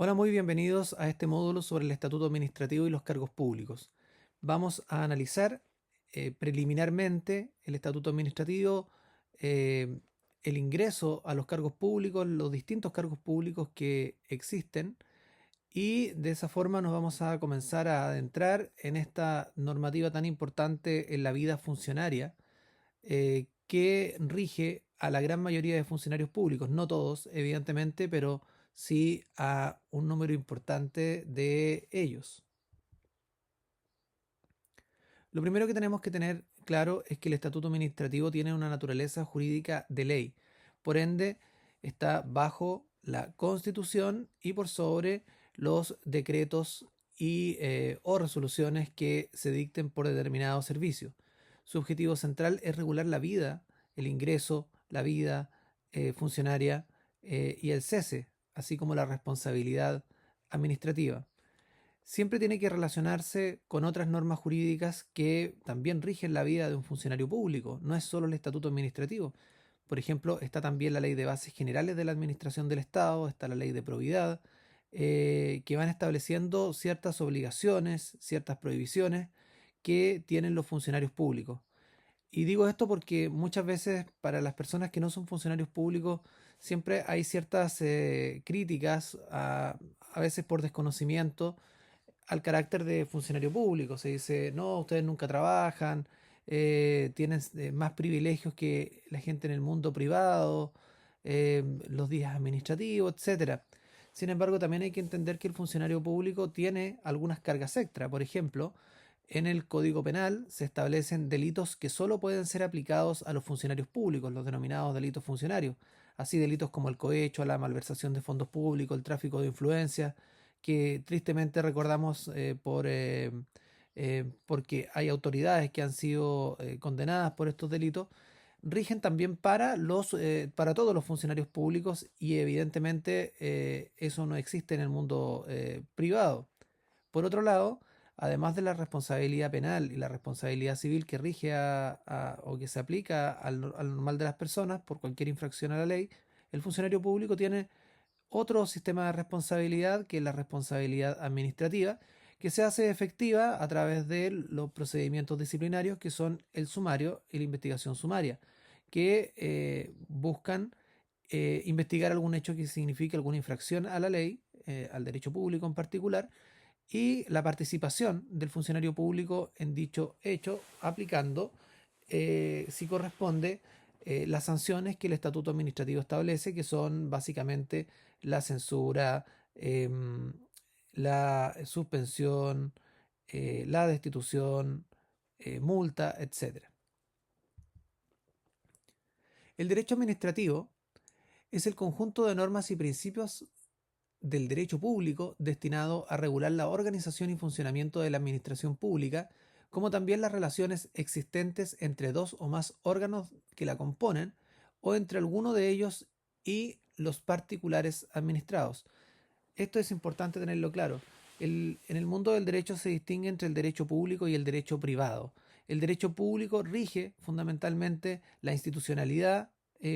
Hola, muy bienvenidos a este módulo sobre el estatuto administrativo y los cargos públicos. Vamos a analizar preliminarmente el estatuto administrativo, eh, el ingreso a los cargos públicos, los distintos cargos públicos que existen y de esa forma nos vamos a comenzar a adentrar en esta normativa tan importante en la vida funcionaria que rige a la gran mayoría de funcionarios públicos, no todos, evidentemente, pero sí a un número importante de ellos. Lo primero que tenemos que tener claro es que el estatuto administrativo tiene una naturaleza jurídica de ley, por ende está bajo la Constitución y por sobre los decretos o resoluciones que se dicten por determinado servicio. Su objetivo central es regular la vida, el ingreso, la vida funcionaria y el cese, así como la responsabilidad administrativa. Siempre tiene que relacionarse con otras normas jurídicas que también rigen la vida de un funcionario público. No es solo el estatuto administrativo. Por ejemplo, está también la ley de bases generales de la administración del Estado, está la ley de probidad, que van estableciendo ciertas obligaciones, ciertas prohibiciones que tienen los funcionarios públicos. Y digo esto porque muchas veces para las personas que no son funcionarios públicos siempre hay ciertas críticas, a veces por desconocimiento, al carácter de funcionario público. Se dice, no, ustedes nunca trabajan, tienen más privilegios que la gente en el mundo privado, los días administrativos, etcétera. Sin embargo, también hay que entender que el funcionario público tiene algunas cargas extra. Por ejemplo, en el Código Penal se establecen delitos que solo pueden ser aplicados a los funcionarios públicos, los denominados delitos funcionarios. Así delitos como el cohecho, la malversación de fondos públicos, el tráfico de influencias, que tristemente recordamos porque hay autoridades que han sido condenadas por estos delitos, rigen también para todos los funcionarios públicos y evidentemente eso no existe en el mundo privado. Por otro lado, además de la responsabilidad penal y la responsabilidad civil que rige o que se aplica al normal de las personas por cualquier infracción a la ley, el funcionario público tiene otro sistema de responsabilidad que es la responsabilidad administrativa, que se hace efectiva a través de los procedimientos disciplinarios que son el sumario y la investigación sumaria, que buscan investigar algún hecho que signifique alguna infracción a la ley, al derecho público en particular, y la participación del funcionario público en dicho hecho, aplicando, si corresponde, las sanciones que el estatuto administrativo establece, que son básicamente la censura, la suspensión, la destitución, multa, etcétera. El derecho administrativo es el conjunto de normas y principios del derecho público destinado a regular la organización y funcionamiento de la administración pública, como también las relaciones existentes entre dos o más órganos que la componen o entre alguno de ellos y los particulares administrados. Esto es importante tenerlo claro. En el mundo del derecho se distingue entre el derecho público y el derecho privado. El derecho público rige fundamentalmente la institucionalidad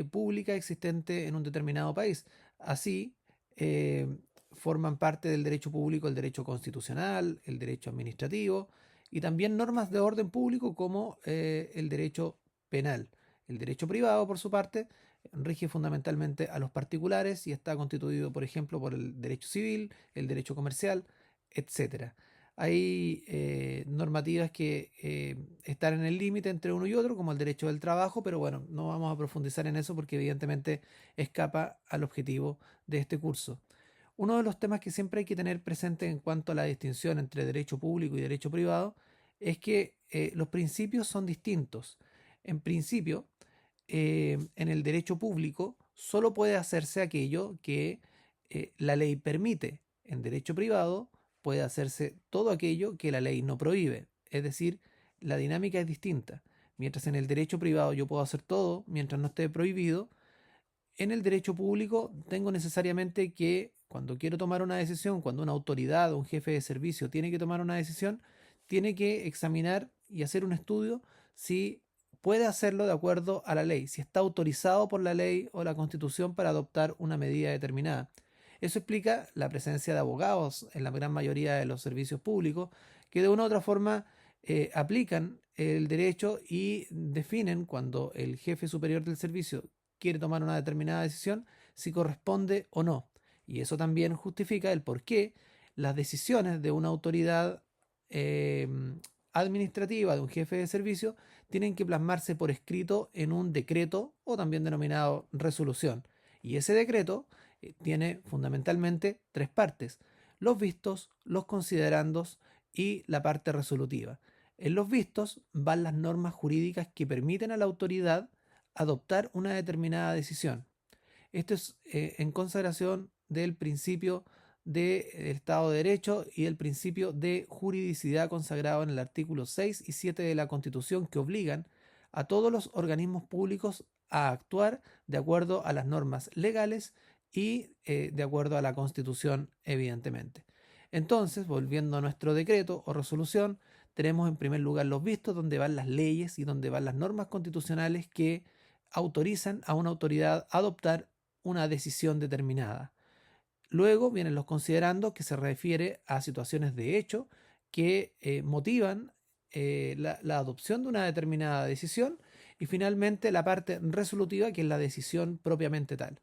pública existente en un determinado país. Así, eh, forman parte del derecho público el derecho constitucional, el derecho administrativo y también normas de orden público como el derecho penal. El derecho privado, por su parte, rige fundamentalmente a los particulares y está constituido, por ejemplo, por el derecho civil, el derecho comercial, etcétera. Hay normativas que están en el límite entre uno y otro, como el derecho del trabajo, pero bueno, no vamos a profundizar en eso porque evidentemente escapa al objetivo de este curso. Uno de los temas que siempre hay que tener presente en cuanto a la distinción entre derecho público y derecho privado es que los principios son distintos. En principio, en el derecho público solo puede hacerse aquello que la ley permite. En derecho privado puede hacerse todo aquello que la ley no prohíbe. Es decir, la dinámica es distinta. Mientras en el derecho privado yo puedo hacer todo mientras no esté prohibido, en el derecho público tengo necesariamente que, cuando quiero tomar una decisión, cuando una autoridad o un jefe de servicio tiene que tomar una decisión, tiene que examinar y hacer un estudio si puede hacerlo de acuerdo a la ley, si está autorizado por la ley o la constitución para adoptar una medida determinada. Eso explica la presencia de abogados en la gran mayoría de los servicios públicos que de una u otra forma aplican el derecho y definen cuando el jefe superior del servicio quiere tomar una determinada decisión, si corresponde o no. Y eso también justifica el por qué las decisiones de una autoridad eh, administrativa, de un jefe de servicio, tienen que plasmarse por escrito en un decreto o también denominado resolución. Y ese decreto tiene fundamentalmente tres partes: los vistos, los considerandos y la parte resolutiva. En los vistos van las normas jurídicas que permiten a la autoridad adoptar una determinada decisión. Esto es en consagración del principio del Estado de Derecho y el principio de juridicidad consagrado en el artículo 6 y 7 de la Constitución, que obligan a todos los organismos públicos a actuar de acuerdo a las normas legales y de acuerdo a la Constitución, evidentemente. Entonces, volviendo a nuestro decreto o resolución, tenemos en primer lugar los vistos, donde van las leyes y donde van las normas constitucionales que autorizan a una autoridad a adoptar una decisión determinada. Luego vienen los considerandos, que se refiere a situaciones de hecho que motivan la adopción de una determinada decisión. Y finalmente la parte resolutiva, que es la decisión propiamente tal.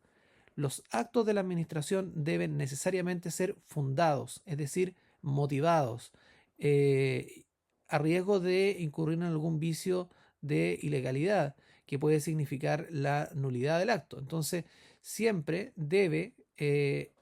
Los actos de la administración deben necesariamente ser fundados, es decir, motivados, eh, a riesgo de incurrir en algún vicio de ilegalidad que puede significar la nulidad del acto. Entonces, siempre debe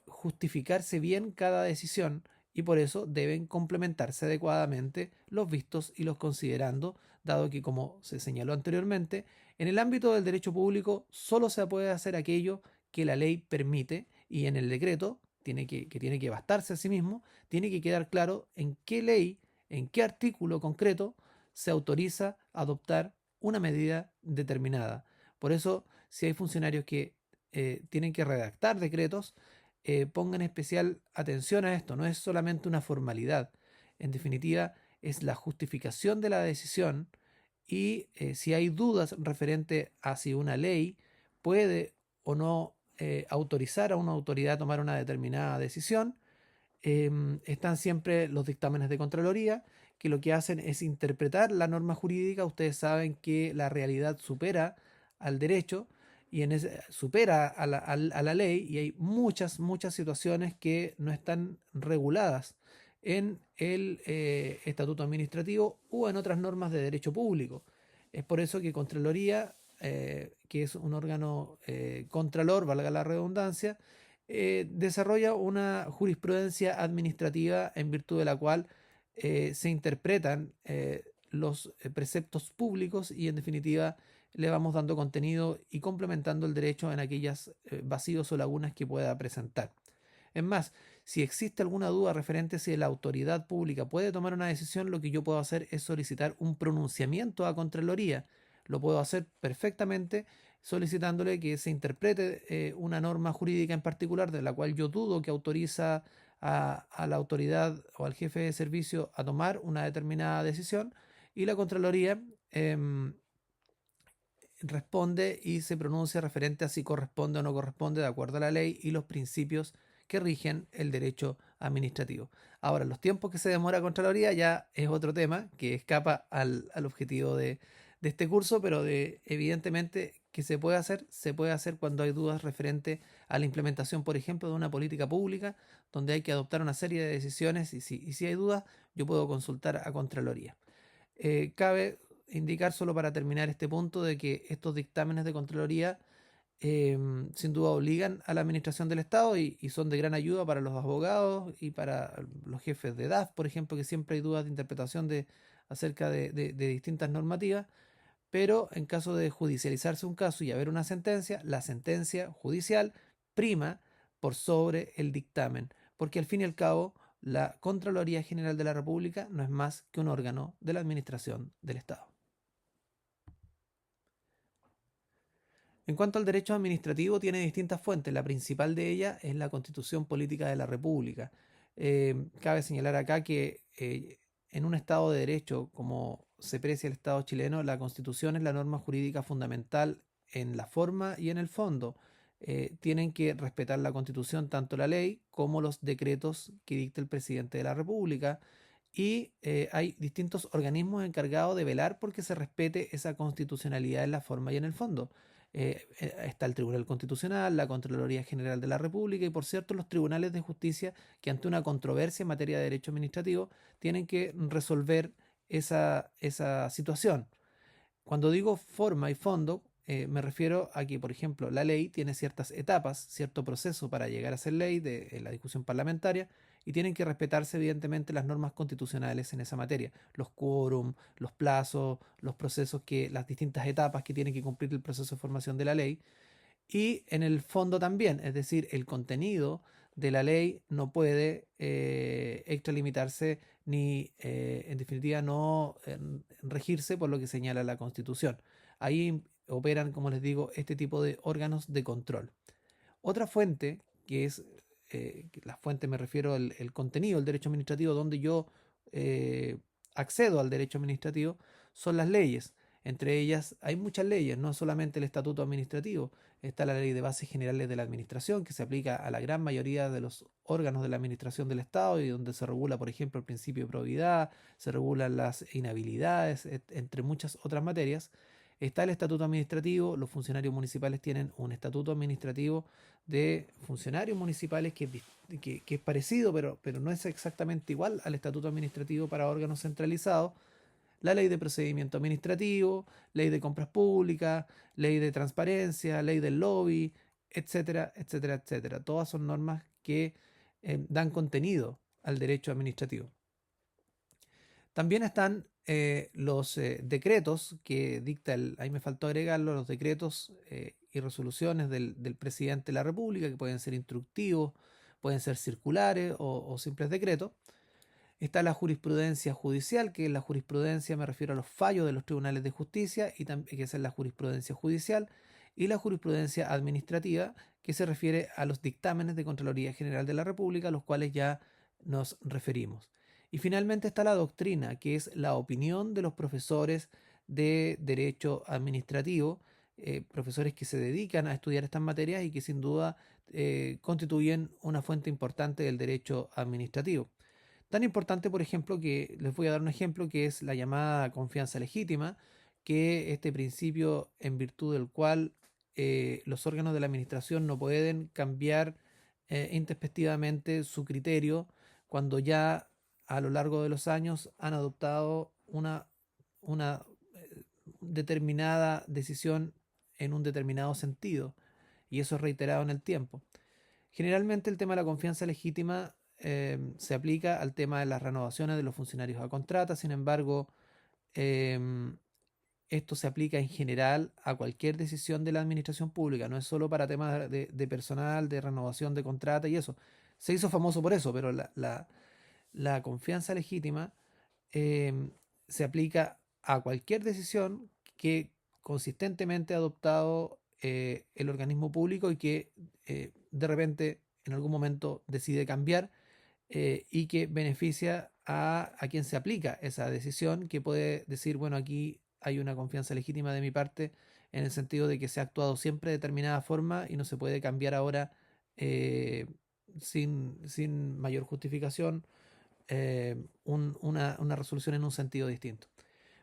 justificarse bien cada decisión, y por eso deben complementarse adecuadamente los vistos y los considerandos, dado que, como se señaló anteriormente, en el ámbito del derecho público solo se puede hacer aquello que la ley permite, y en el decreto tiene que bastarse a sí mismo, tiene que quedar claro en qué ley, en qué artículo concreto se autoriza adoptar una medida determinada. Por eso, si hay funcionarios que tienen que redactar decretos, pongan especial atención a esto. No es solamente una formalidad. En definitiva, es la justificación de la decisión, y si hay dudas referente a si una ley puede o no autorizar a una autoridad a tomar una determinada decisión, están siempre los dictámenes de Contraloría, que lo que hacen es interpretar la norma jurídica. Ustedes saben que la realidad supera al derecho y supera a la ley, y hay muchas situaciones que no están reguladas en el estatuto administrativo o en otras normas de derecho público. Es por eso que Contraloría, que es un órgano contralor, valga la redundancia, desarrolla una jurisprudencia administrativa en virtud de la cual se interpretan los preceptos públicos, y en definitiva le vamos dando contenido y complementando el derecho en aquellas vacíos o lagunas que pueda presentar. Es más, si existe alguna duda referente a si la autoridad pública puede tomar una decisión, lo que yo puedo hacer es solicitar un pronunciamiento a Contraloría. Lo puedo hacer perfectamente solicitándole que se interprete una norma jurídica en particular, de la cual yo dudo que autoriza a la autoridad o al jefe de servicio a tomar una determinada decisión, y la Contraloría responde y se pronuncia referente a si corresponde o no corresponde de acuerdo a la ley y los principios que rigen el derecho administrativo. Ahora, los tiempos que se demora Contraloría ya es otro tema que escapa al objetivo de este curso, pero evidentemente que se puede hacer cuando hay dudas referente a la implementación, por ejemplo, de una política pública donde hay que adoptar una serie de decisiones, y si hay dudas, yo puedo consultar a Contraloría. Cabe indicar, solo para terminar este punto, de que estos dictámenes de Contraloría sin duda obligan a la administración del Estado, y son de gran ayuda para los abogados y para los jefes de DAF, por ejemplo, que siempre hay dudas de interpretación acerca de distintas normativas. Pero en caso de judicializarse un caso y haber una sentencia, la sentencia judicial prima por sobre el dictamen, porque al fin y al cabo la Contraloría General de la República no es más que un órgano de la administración del Estado. En cuanto al derecho administrativo, tiene distintas fuentes. La principal de ellas es la Constitución Política de la República. Cabe señalar acá que en un Estado de Derecho, como se precia el Estado chileno, la Constitución es la norma jurídica fundamental en la forma y en el fondo. tienen que respetar la Constitución, tanto la ley como los decretos que dicta el presidente de la República. Y hay distintos organismos encargados de velar porque se respete esa constitucionalidad en la forma y en el fondo. Está el Tribunal Constitucional, la Contraloría General de la República y, por cierto, los tribunales de justicia que ante una controversia en materia de derecho administrativo tienen que resolver esa situación. Cuando digo forma y fondo, me refiero a que, por ejemplo, la ley tiene ciertas etapas, cierto proceso para llegar a ser ley en la discusión parlamentaria y tienen que respetarse evidentemente las normas constitucionales en esa materia, los quórum, los plazos, los procesos las distintas etapas que tiene que cumplir el proceso de formación de la ley y en el fondo también, es decir, el contenido de la ley no puede extralimitarse ni, en definitiva, no regirse por lo que señala la Constitución. Ahí operan, como les digo, este tipo de órganos de control. Otra fuente, que es, la fuente me refiero al el contenido del derecho administrativo, donde yo eh, accedo al derecho administrativo, son las leyes. Entre ellas hay muchas leyes, no solamente el estatuto administrativo, está la ley de bases generales de la administración, que se aplica a la gran mayoría de los órganos de la administración del Estado y donde se regula, por ejemplo, el principio de probidad, se regulan las inhabilidades, entre muchas otras materias. Está el estatuto administrativo, los funcionarios municipales tienen un estatuto administrativo de funcionarios municipales que es parecido, pero no es exactamente igual al estatuto administrativo para órganos centralizados. La ley de procedimiento administrativo, ley de compras públicas, ley de transparencia, ley del lobby, etcétera, etcétera, etcétera. Todas son normas que dan contenido al derecho administrativo. También están los decretos que dicta ahí me faltó agregarlo, los decretos y resoluciones del presidente de la República, que pueden ser instructivos, pueden ser circulares o simples decretos. Está la jurisprudencia judicial, que es la jurisprudencia, me refiero a los fallos de los tribunales de justicia, y que esa es la jurisprudencia judicial, y la jurisprudencia administrativa, que se refiere a los dictámenes de Contraloría General de la República, a los cuales ya nos referimos. Y finalmente está la doctrina, que es la opinión de los profesores de derecho administrativo, profesores que se dedican a estudiar estas materias y que sin duda constituyen una fuente importante del derecho administrativo. Tan importante, por ejemplo, que les voy a dar un ejemplo que es la llamada confianza legítima, que este principio en virtud del cual los órganos de la administración no pueden cambiar intempestivamente su criterio cuando ya a lo largo de los años han adoptado una determinada decisión en un determinado sentido, y eso es reiterado en el tiempo. Generalmente el tema de la confianza legítima se aplica al tema de las renovaciones de los funcionarios a contrata, sin embargo, eh, esto se aplica en general a cualquier decisión de la administración pública, no es solo para temas de personal, de renovación de contrata y eso. Se hizo famoso por eso, pero la confianza legítima eh, se aplica a cualquier decisión que consistentemente ha adoptado el organismo público y que de repente en algún momento decide cambiar y que beneficia a quien se aplica esa decisión, que puede decir, bueno, aquí hay una confianza legítima de mi parte en el sentido de que se ha actuado siempre de determinada forma y no se puede cambiar ahora eh, sin mayor justificación una resolución en un sentido distinto.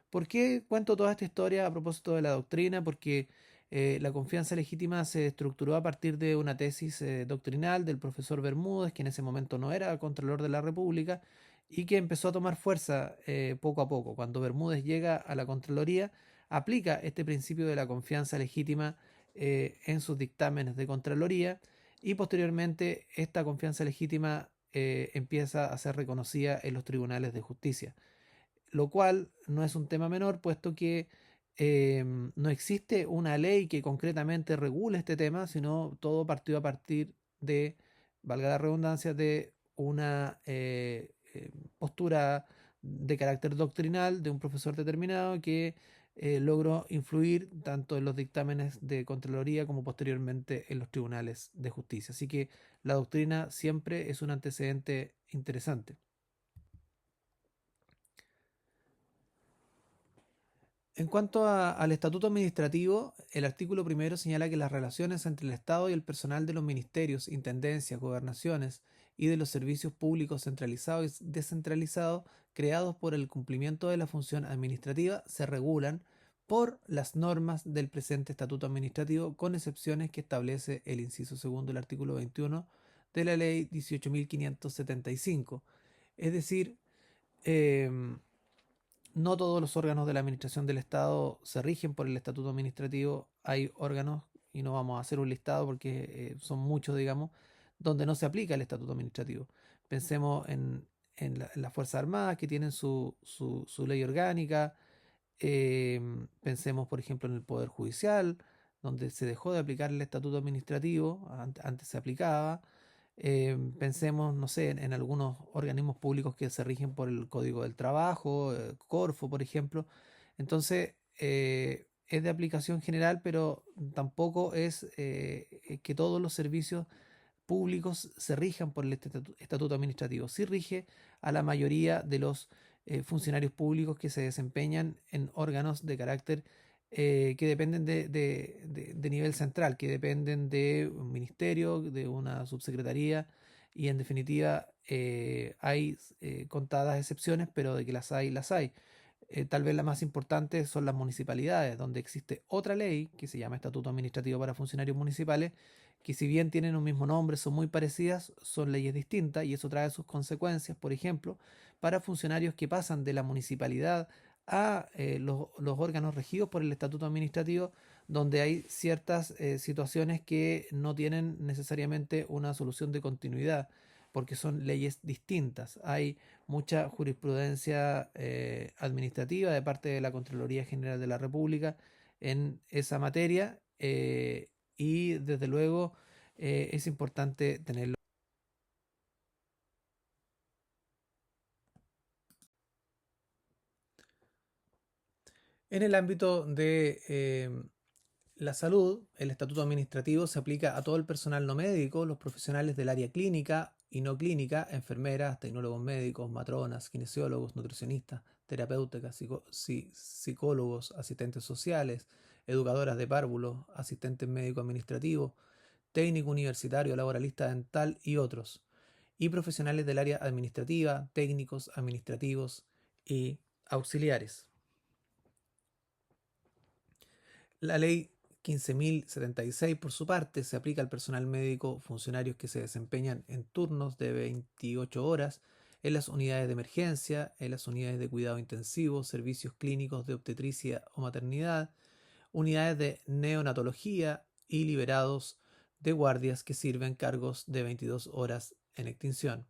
¿Por qué cuento toda esta historia a propósito de la doctrina? Porque la confianza legítima se estructuró a partir de una tesis doctrinal del profesor Bermúdez, que en ese momento no era Contralor de la República, y que empezó a tomar fuerza poco a poco. Cuando Bermúdez llega a la Contraloría, aplica este principio de la confianza legítima en sus dictámenes de Contraloría, y posteriormente esta confianza legítima empieza a ser reconocida en los tribunales de justicia, lo cual no es un tema menor, puesto que no existe una ley que concretamente regule este tema, sino todo partió a partir de, valga la redundancia, de una postura de carácter doctrinal de un profesor determinado que logró influir tanto en los dictámenes de Contraloría como posteriormente en los tribunales de justicia. Así que la doctrina siempre es un antecedente interesante. En cuanto al estatuto administrativo, el artículo primero señala que las relaciones entre el Estado y el personal de los ministerios, intendencias, gobernaciones y de los servicios públicos centralizados y descentralizados creados por el cumplimiento de la función administrativa se regulan por las normas del presente estatuto administrativo, con excepciones que establece el inciso segundo del artículo 21 de la ley 18.575. Es decir, em, no todos los órganos de la administración del Estado se rigen por el estatuto administrativo. Hay órganos, y no vamos a hacer un listado porque son muchos, digamos, donde no se aplica el estatuto administrativo. Pensemos en las Fuerzas Armadas, que tienen su ley orgánica. Pensemos, por ejemplo, en el Poder Judicial, donde se dejó de aplicar el estatuto administrativo, antes se aplicaba. Pensemos, no sé, en algunos organismos públicos que se rigen por el Código del Trabajo, Corfo, por ejemplo. Entonces, es de aplicación general, pero tampoco es que todos los servicios públicos se rijan por el estatuto administrativo. Sí rige a la mayoría de los funcionarios públicos que se desempeñan en órganos de carácter que dependen de nivel central, que dependen de un ministerio, de una subsecretaría, y en definitiva hay contadas excepciones, pero de que las hay, las hay. Tal vez la más importante son las municipalidades, donde existe otra ley que se llama Estatuto Administrativo para Funcionarios Municipales, que si bien tienen un mismo nombre, son muy parecidas, son leyes distintas y eso trae sus consecuencias. Por ejemplo, para funcionarios que pasan de la municipalidad a los órganos regidos por el Estatuto Administrativo, donde hay ciertas situaciones que no tienen necesariamente una solución de continuidad, porque son leyes distintas. Hay mucha jurisprudencia administrativa de parte de la Contraloría General de la República en esa materia, y desde luego es importante tenerlo. En el ámbito de la salud, el estatuto administrativo se aplica a todo el personal no médico, los profesionales del área clínica y no clínica, enfermeras, tecnólogos médicos, matronas, kinesiólogos, nutricionistas, terapeutas, psicólogos, asistentes sociales, educadoras de párvulos, asistentes médico administrativos, técnico universitario, laboralista dental y otros, y profesionales del área administrativa, técnicos, administrativos y auxiliares. La ley 15.076, por su parte, se aplica al personal médico, funcionarios que se desempeñan en turnos de 28 horas en las unidades de emergencia, en las unidades de cuidado intensivo, servicios clínicos de obstetricia o maternidad, unidades de neonatología y liberados de guardias que sirven cargos de 22 horas en extinción.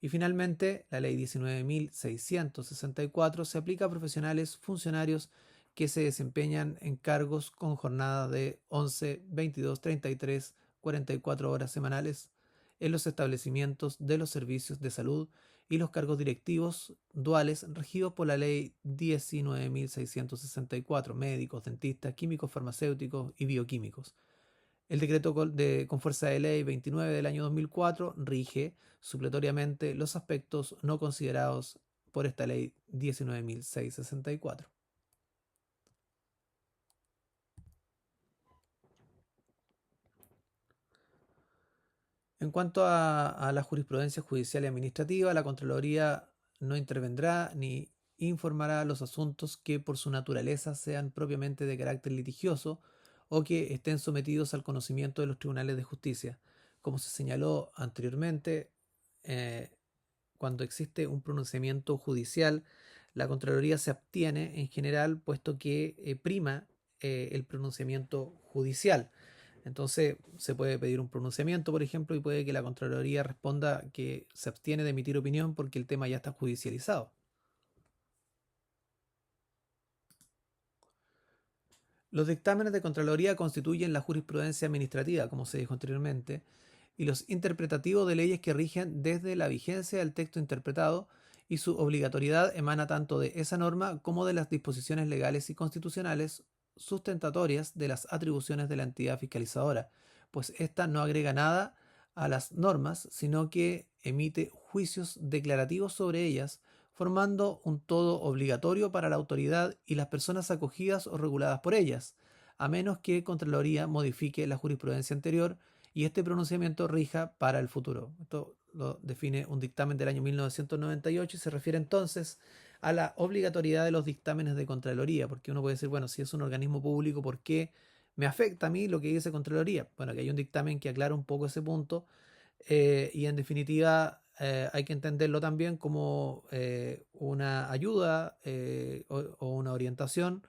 Y finalmente, la ley 19.664 se aplica a profesionales funcionarios que se desempeñan en cargos con jornada de 11, 22, 33, 44 horas semanales en los establecimientos de los servicios de salud y los cargos directivos duales regidos por la ley 19.664, médicos, dentistas, químicos farmacéuticos y bioquímicos. El decreto con fuerza de ley 29 del año 2004 rige supletoriamente los aspectos no considerados por esta ley 19.664. En cuanto a la jurisprudencia judicial y administrativa, la Contraloría no intervendrá ni informará los asuntos que por su naturaleza sean propiamente de carácter litigioso o que estén sometidos al conocimiento de los tribunales de justicia. Como se señaló anteriormente, eh, cuando existe un pronunciamiento judicial, la Contraloría se abstiene en general, puesto que prima el pronunciamiento judicial. Entonces se puede pedir un pronunciamiento, por ejemplo, y puede que la Contraloría responda que se abstiene de emitir opinión porque el tema ya está judicializado. Los dictámenes de Contraloría constituyen la jurisprudencia administrativa, como se dijo anteriormente, y los interpretativos de leyes que rigen desde la vigencia del texto interpretado, y su obligatoriedad emana tanto de esa norma como de las disposiciones legales y constitucionales sustentatorias de las atribuciones de la entidad fiscalizadora, pues ésta no agrega nada a las normas, sino que emite juicios declarativos sobre ellas formando un todo obligatorio para la autoridad y las personas acogidas o reguladas por ellas, a menos que Contraloría modifique la jurisprudencia anterior y este pronunciamiento rija para el futuro. Esto lo define un dictamen del año 1998 y se refiere entonces a la obligatoriedad de los dictámenes de Contraloría, porque uno puede decir, bueno, si es un organismo público, ¿por qué me afecta a mí lo que dice Contraloría? Bueno, que hay un dictamen que aclara un poco ese punto y en definitiva hay que entenderlo también como una ayuda o una orientación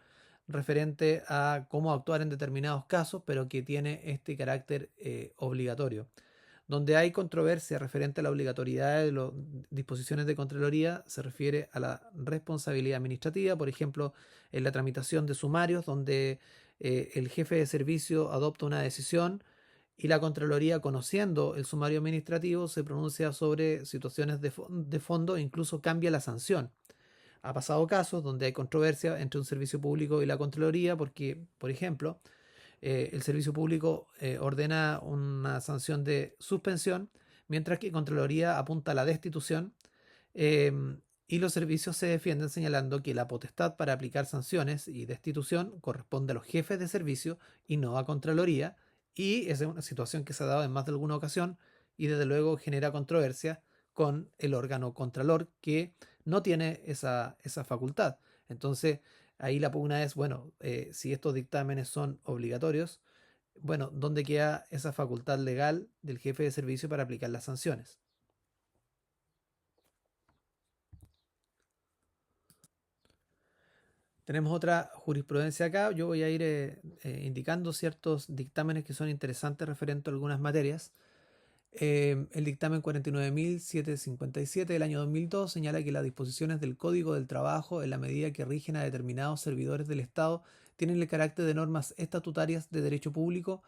referente a cómo actuar en determinados casos, pero que tiene este carácter obligatorio. Donde hay controversia referente a la obligatoriedad de las disposiciones de Contraloría, se refiere a la responsabilidad administrativa, por ejemplo, en la tramitación de sumarios, donde el jefe de servicio adopta una decisión y la Contraloría, conociendo el sumario administrativo, se pronuncia sobre situaciones de fondo e incluso cambia la sanción. Ha pasado casos donde hay controversia entre un servicio público y la Contraloría porque, por ejemplo, el servicio público ordena una sanción de suspensión, mientras que Contraloría apunta a la destitución eh, y los servicios se defienden señalando que la potestad para aplicar sanciones y destitución corresponde a los jefes de servicio y no a Contraloría, y esa es una situación que se ha dado en más de alguna ocasión y desde luego genera controversia con el órgano Contralor que no tiene esa facultad. Entonces, ahí la pugna es, bueno, si estos dictámenes son obligatorios, bueno, ¿dónde queda esa facultad legal del jefe de servicio para aplicar las sanciones? Tenemos otra jurisprudencia acá. Yo voy a ir indicando ciertos dictámenes que son interesantes referente a algunas materias. El dictamen 49.757 del año 2002 señala que las disposiciones del Código del Trabajo, en la medida que rigen a determinados servidores del Estado, tienen el carácter de normas estatutarias de derecho público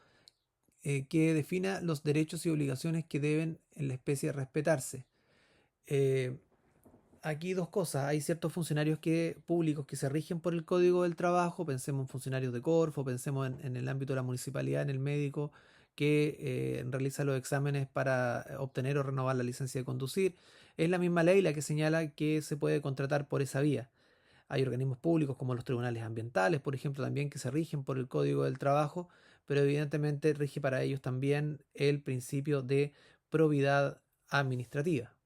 que defina los derechos y obligaciones que deben en la especie respetarse. Eh, Aquí dos cosas. Hay ciertos funcionarios públicos que se rigen por el Código del Trabajo. Pensemos en funcionarios de Corfo, pensemos en el ámbito de la municipalidad, en el médico que realiza los exámenes para obtener o renovar la licencia de conducir. Es la misma ley la que señala que se puede contratar por esa vía. Hay organismos públicos como los tribunales ambientales, por ejemplo, también que se rigen por el Código del Trabajo, pero evidentemente rige para ellos también el principio de probidad administrativa.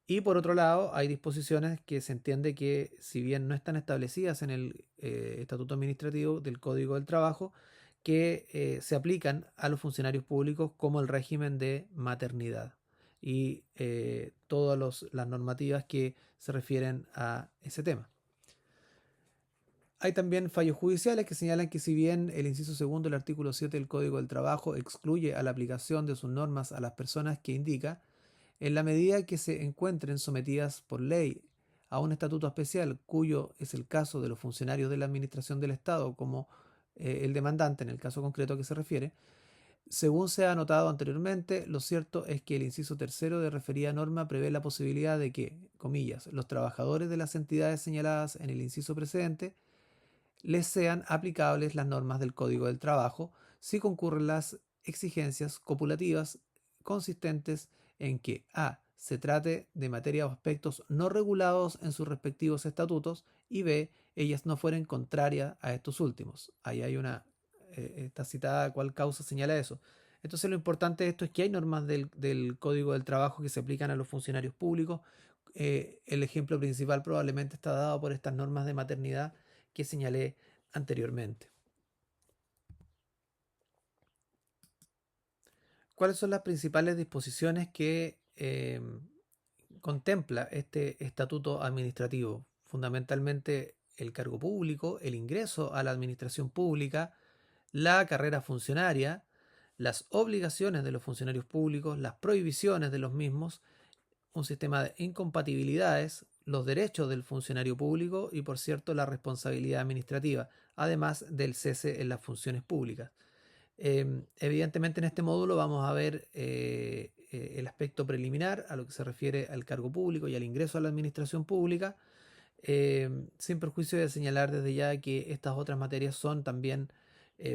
Y por otro lado, hay disposiciones que se entiende que, si bien no están establecidas en el Estatuto Administrativo del Código del Trabajo, que se aplican a los funcionarios públicos como el régimen de maternidad y todas las normativas que se refieren a ese tema. Hay también fallos judiciales que señalan que, si bien el inciso segundo del artículo 7 del Código del Trabajo excluye a la aplicación de sus normas a las personas que indica, en la medida que se encuentren sometidas por ley a un estatuto especial, cuyo es el caso de los funcionarios de la Administración del Estado, como el demandante en el caso concreto a que se refiere, según se ha anotado anteriormente, lo cierto es que el inciso tercero de referida norma prevé la posibilidad de que, comillas, los trabajadores de las entidades señaladas en el inciso precedente les sean aplicables las normas del Código del Trabajo si concurren las exigencias copulativas consistentes en que a. se trate de materia o aspectos no regulados en sus respectivos estatutos y b. ellas no fueren contrarias a estos últimos. Ahí hay está citada cuál causa señala eso. Entonces lo importante de esto es que hay normas del Código del Trabajo que se aplican a los funcionarios públicos. El ejemplo principal probablemente está dado por estas normas de maternidad que señalé anteriormente. ¿Cuáles son las principales disposiciones que contempla este estatuto administrativo? Fundamentalmente el cargo público, el ingreso a la administración pública, la carrera funcionaria, las obligaciones de los funcionarios públicos, las prohibiciones de los mismos, un sistema de incompatibilidades, los derechos del funcionario público y, por cierto, la responsabilidad administrativa, además del cese en las funciones públicas. Evidentemente en este módulo vamos a ver el aspecto preliminar a lo que se refiere al cargo público y al ingreso a la administración pública, sin perjuicio de señalar desde ya que estas otras materias son también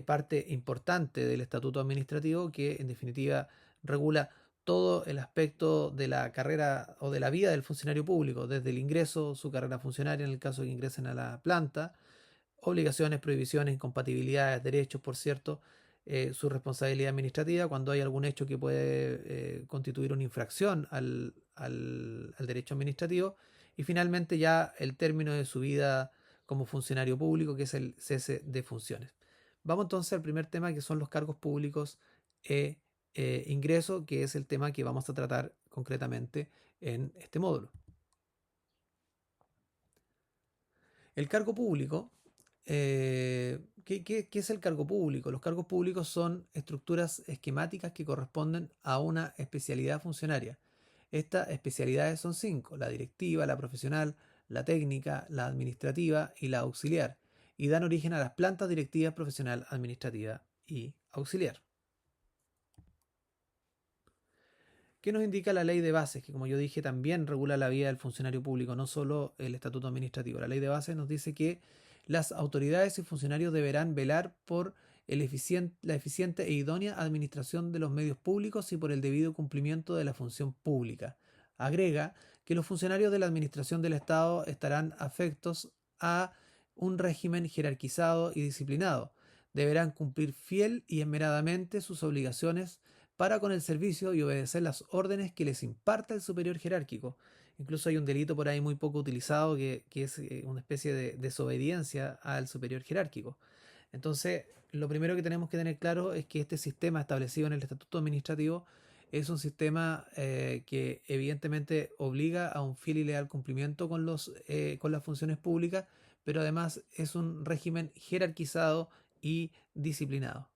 parte importante del estatuto administrativo que en definitiva regula todo el aspecto de la carrera o de la vida del funcionario público, desde el ingreso, su carrera funcionaria en el caso de que ingresen a la planta, obligaciones, prohibiciones, incompatibilidades, derechos, por cierto, su responsabilidad administrativa cuando hay algún hecho que puede constituir una infracción al derecho administrativo, y finalmente ya el término de su vida como funcionario público, que es el cese de funciones. Vamos entonces al primer tema, que son los cargos públicos e ingreso, que es el tema que vamos a tratar concretamente en este módulo. El cargo público, ¿qué es el cargo público? Los cargos públicos son estructuras esquemáticas que corresponden a una especialidad funcionaria. Estas especialidades son 5: la directiva, la profesional, la técnica, la administrativa y la auxiliar, y dan origen a las plantas directivas, profesional, administrativa y auxiliar. ¿Qué nos indica la ley de bases? Que, como yo dije, también regula la vida del funcionario público, no solo el estatuto administrativo. La ley de bases nos dice que las autoridades y funcionarios deberán velar por la eficiente e idónea administración de los medios públicos y por el debido cumplimiento de la función pública. Agrega que los funcionarios de la administración del Estado estarán afectos a un régimen jerarquizado y disciplinado. Deberán cumplir fiel y esmeradamente sus obligaciones para con el servicio y obedecer las órdenes que les imparta el superior jerárquico. Incluso hay un delito por ahí muy poco utilizado que es una especie de desobediencia al superior jerárquico. Entonces, lo primero que tenemos que tener claro es que este sistema establecido en el Estatuto Administrativo es un sistema que evidentemente obliga a un fiel y leal cumplimiento con las funciones públicas, pero además es un régimen jerarquizado y disciplinado.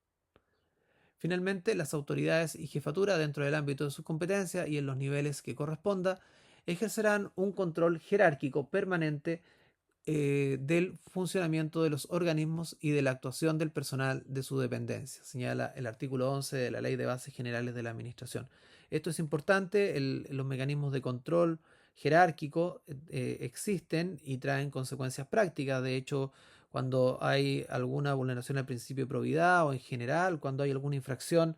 Finalmente, las autoridades y jefatura, dentro del ámbito de sus competencias y en los niveles que corresponda, ejercerán un control jerárquico permanente del funcionamiento de los organismos y de la actuación del personal de su dependencia, señala el artículo 11 de la Ley de Bases Generales de la Administración. Esto es importante, los mecanismos de control jerárquico existen y traen consecuencias prácticas. De hecho, cuando hay alguna vulneración al principio de probidad o en general, cuando hay alguna infracción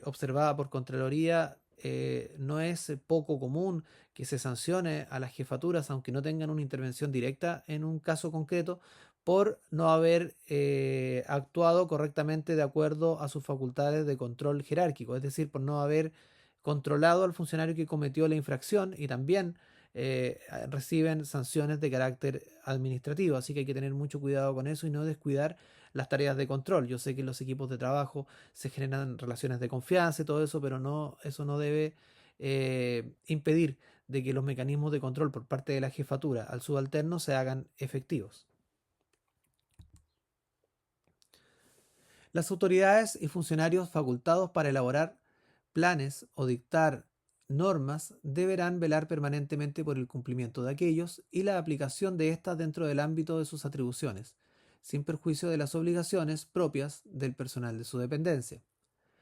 observada por Contraloría, no es poco común que se sancione a las jefaturas, aunque no tengan una intervención directa en un caso concreto, por no haber actuado correctamente de acuerdo a sus facultades de control jerárquico, es decir, por no haber controlado al funcionario que cometió la infracción, y también reciben sanciones de carácter administrativo, así que hay que tener mucho cuidado con eso y no descuidar las tareas de control. Yo sé que en los equipos de trabajo se generan relaciones de confianza y todo eso, pero eso no debe impedir de que los mecanismos de control por parte de la jefatura al subalterno se hagan efectivos. Las autoridades y funcionarios facultados para elaborar planes o dictar normas deberán velar permanentemente por el cumplimiento de aquellos y la aplicación de éstas dentro del ámbito de sus atribuciones, sin perjuicio de las obligaciones propias del personal de su dependencia.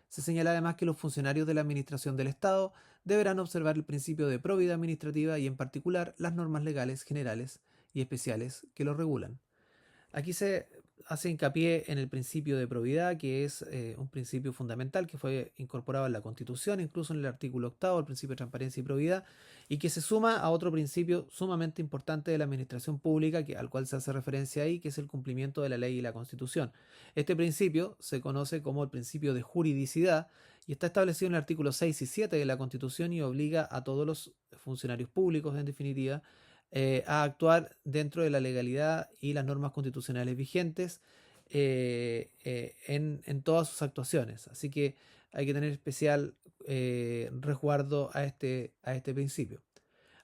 Se señala además que los funcionarios de la Administración del Estado deberán observar el principio de probidad administrativa y, en particular, las normas legales generales y especiales que lo regulan. Aquí se hace hincapié en el principio de probidad, que es un principio fundamental que fue incorporado en la Constitución, incluso en el artículo 8, el principio de transparencia y probidad, y que se suma a otro principio sumamente importante de la administración pública, al cual se hace referencia ahí, que es el cumplimiento de la ley y la Constitución. Este principio se conoce como el principio de juridicidad y está establecido en el artículo 6 y 7 de la Constitución, y obliga a todos los funcionarios públicos, en definitiva, a actuar dentro de la legalidad y las normas constitucionales vigentes en todas sus actuaciones. Así que hay que tener especial resguardo a este principio.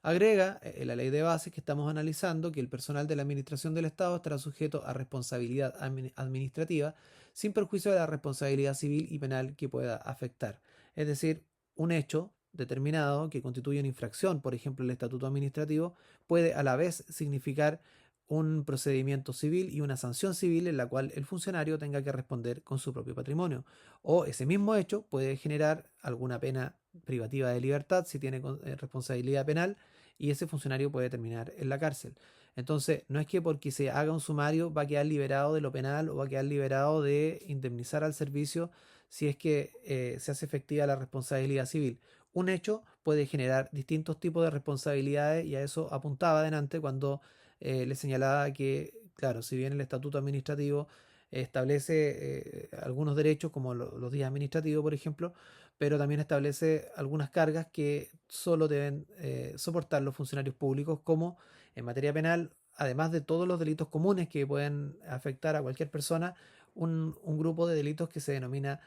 Agrega la ley de bases que estamos analizando que el personal de la Administración del Estado estará sujeto a responsabilidad administrativa sin perjuicio de la responsabilidad civil y penal que pueda afectar. Es decir, un hecho determinado que constituye una infracción, por ejemplo el estatuto administrativo, puede a la vez significar un procedimiento civil y una sanción civil en la cual el funcionario tenga que responder con su propio patrimonio. O ese mismo hecho puede generar alguna pena privativa de libertad si tiene responsabilidad penal, y ese funcionario puede terminar en la cárcel. Entonces, no es que porque se haga un sumario va a quedar liberado de lo penal o va a quedar liberado de indemnizar al servicio, si es que se hace efectiva la responsabilidad civil. Un hecho puede generar distintos tipos de responsabilidades y a eso apuntaba adelante cuando le señalaba que, claro, si bien el estatuto administrativo establece algunos derechos como los días administrativos, por ejemplo, pero también establece algunas cargas que solo deben soportar los funcionarios públicos, como en materia penal, además de todos los delitos comunes que pueden afectar a cualquier persona, un grupo de delitos que se denomina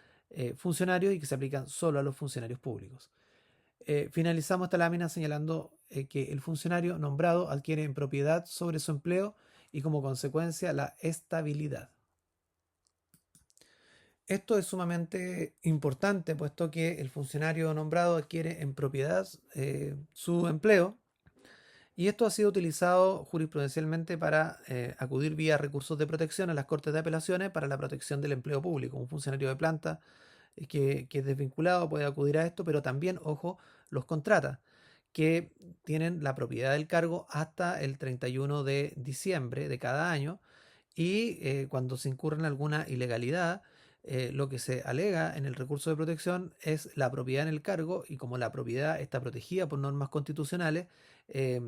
funcionarios y que se aplican solo a los funcionarios públicos. Finalizamos esta lámina señalando que el funcionario nombrado adquiere en propiedad sobre su empleo y como consecuencia la estabilidad. Esto es sumamente importante, puesto que el funcionario nombrado adquiere en propiedad su empleo, y esto ha sido utilizado jurisprudencialmente para acudir vía recursos de protección a las Cortes de Apelaciones para la protección del empleo público. Un funcionario de planta que es desvinculado puede acudir a esto, pero también, ojo, los contrata, que tienen la propiedad del cargo hasta el 31 de diciembre de cada año, y cuando se incurre en alguna ilegalidad, lo que se alega en el recurso de protección es la propiedad en el cargo, y como la propiedad está protegida por normas constitucionales, eh,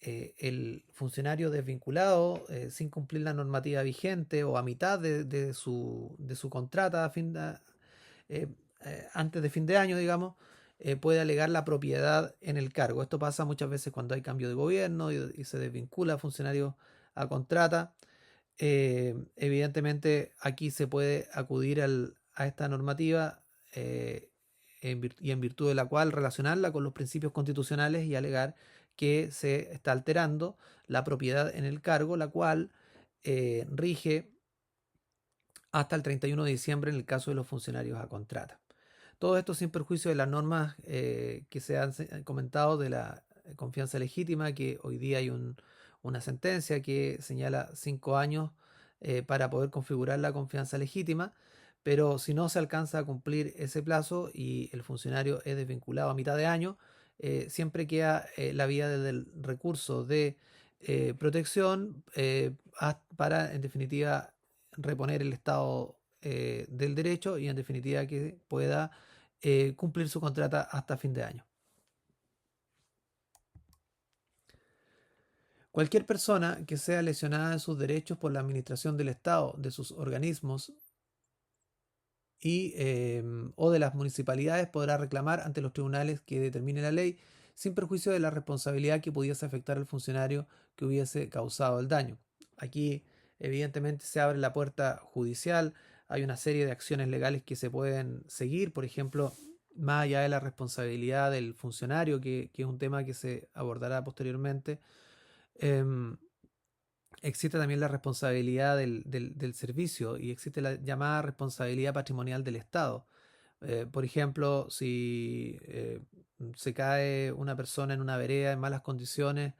el funcionario desvinculado sin cumplir la normativa vigente o a mitad de su contrata eh, antes de fin de año, digamos, puede alegar la propiedad en el cargo. Esto pasa muchas veces cuando hay cambio de gobierno y se desvincula a funcionarios a contrata. Evidentemente aquí se puede acudir a esta normativa y en virtud de la cual relacionarla con los principios constitucionales y alegar que se está alterando la propiedad en el cargo, la cual rige hasta el 31 de diciembre en el caso de los funcionarios a contrata. Todo esto sin perjuicio de las normas que se han comentado de la confianza legítima, que hoy día hay una sentencia que señala 5 años para poder configurar la confianza legítima, pero si no se alcanza a cumplir ese plazo y el funcionario es desvinculado a mitad de año, siempre queda la vía del recurso de protección para, en definitiva, reponer el estado del derecho y, en definitiva, que pueda cumplir su contrata hasta fin de año. Cualquier persona que sea lesionada en sus derechos por la administración del Estado, de sus organismos o de las municipalidades podrá reclamar ante los tribunales que determine la ley, sin perjuicio de la responsabilidad que pudiese afectar al funcionario que hubiese causado el daño. Aquí, evidentemente, se abre la puerta judicial. Hay una serie de acciones legales que se pueden seguir, por ejemplo, más allá de la responsabilidad del funcionario, que es un tema que se abordará posteriormente. em, Existe también la responsabilidad del servicio, y existe la llamada responsabilidad patrimonial del Estado. Por ejemplo, si se cae una persona en una vereda en malas condiciones,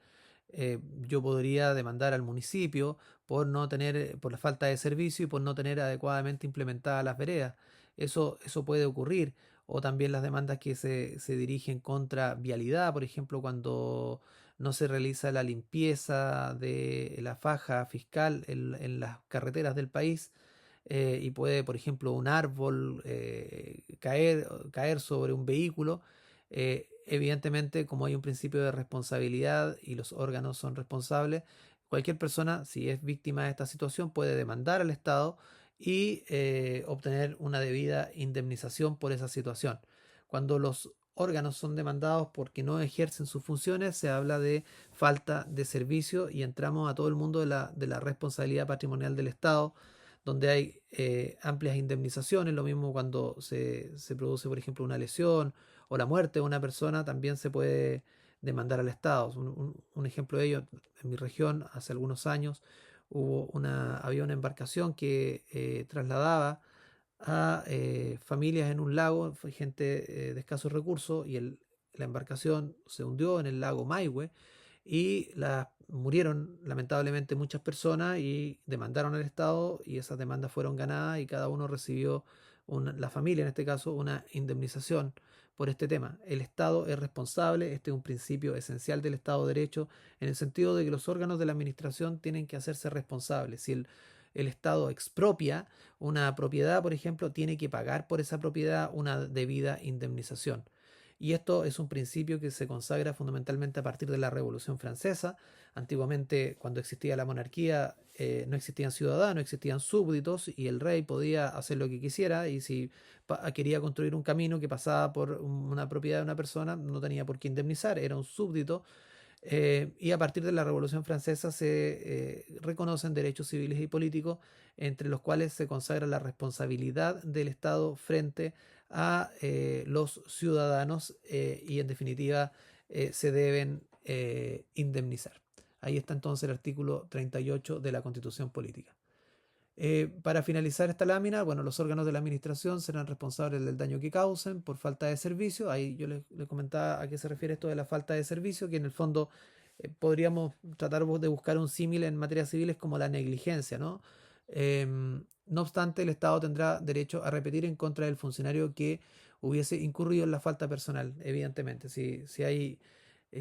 yo podría demandar al municipio por no tener, por la falta de servicio y por no tener adecuadamente implementadas las veredas. Eso puede ocurrir. O también las demandas que se dirigen contra vialidad, por ejemplo, cuando no se realiza la limpieza de la faja fiscal en las carreteras del país, y puede, por ejemplo, un árbol caer sobre un vehículo. Evidentemente, como hay un principio de responsabilidad y los órganos son responsables, cualquier persona, si es víctima de esta situación, puede demandar al Estado y obtener una debida indemnización por esa situación. Cuando los órganos son demandados porque no ejercen sus funciones, se habla de falta de servicio y entramos a todo el mundo de la responsabilidad patrimonial del Estado, donde hay amplias indemnizaciones. Lo mismo cuando se produce, por ejemplo, una lesión o la muerte de una persona, también se puede demandar al Estado. Un ejemplo de ello, en mi región, hace algunos años, había una embarcación que trasladaba a familias en un lago, fue gente de escasos recursos, y la embarcación se hundió en el lago Maihue y murieron lamentablemente muchas personas y demandaron al Estado, y esas demandas fueron ganadas y cada uno recibió, la familia en este caso, una indemnización por este tema. El Estado es responsable, este es un principio esencial del Estado de Derecho, en el sentido de que los órganos de la administración tienen que hacerse responsables. Si el Estado expropia una propiedad, por ejemplo, tiene que pagar por esa propiedad una debida indemnización. Y esto es un principio que se consagra fundamentalmente a partir de la Revolución Francesa. Antiguamente, cuando existía la monarquía, no existían ciudadanos, existían súbditos y el rey podía hacer lo que quisiera, y si quería construir un camino que pasaba por una propiedad de una persona, no tenía por qué indemnizar, era un súbdito. Y a partir de la Revolución Francesa se reconocen derechos civiles y políticos, entre los cuales se consagra la responsabilidad del Estado frente a los ciudadanos, y en definitiva se deben indemnizar. Ahí está entonces el artículo 38 de la Constitución Política. Para finalizar esta lámina, bueno, los órganos de la administración serán responsables del daño que causen por falta de servicio. Ahí yo le comentaba a qué se refiere esto de la falta de servicio, que en el fondo podríamos tratar de buscar un símil en materias civiles como la negligencia, ¿no? No obstante, el Estado tendrá derecho a repetir en contra del funcionario que hubiese incurrido en la falta personal, evidentemente. Si hay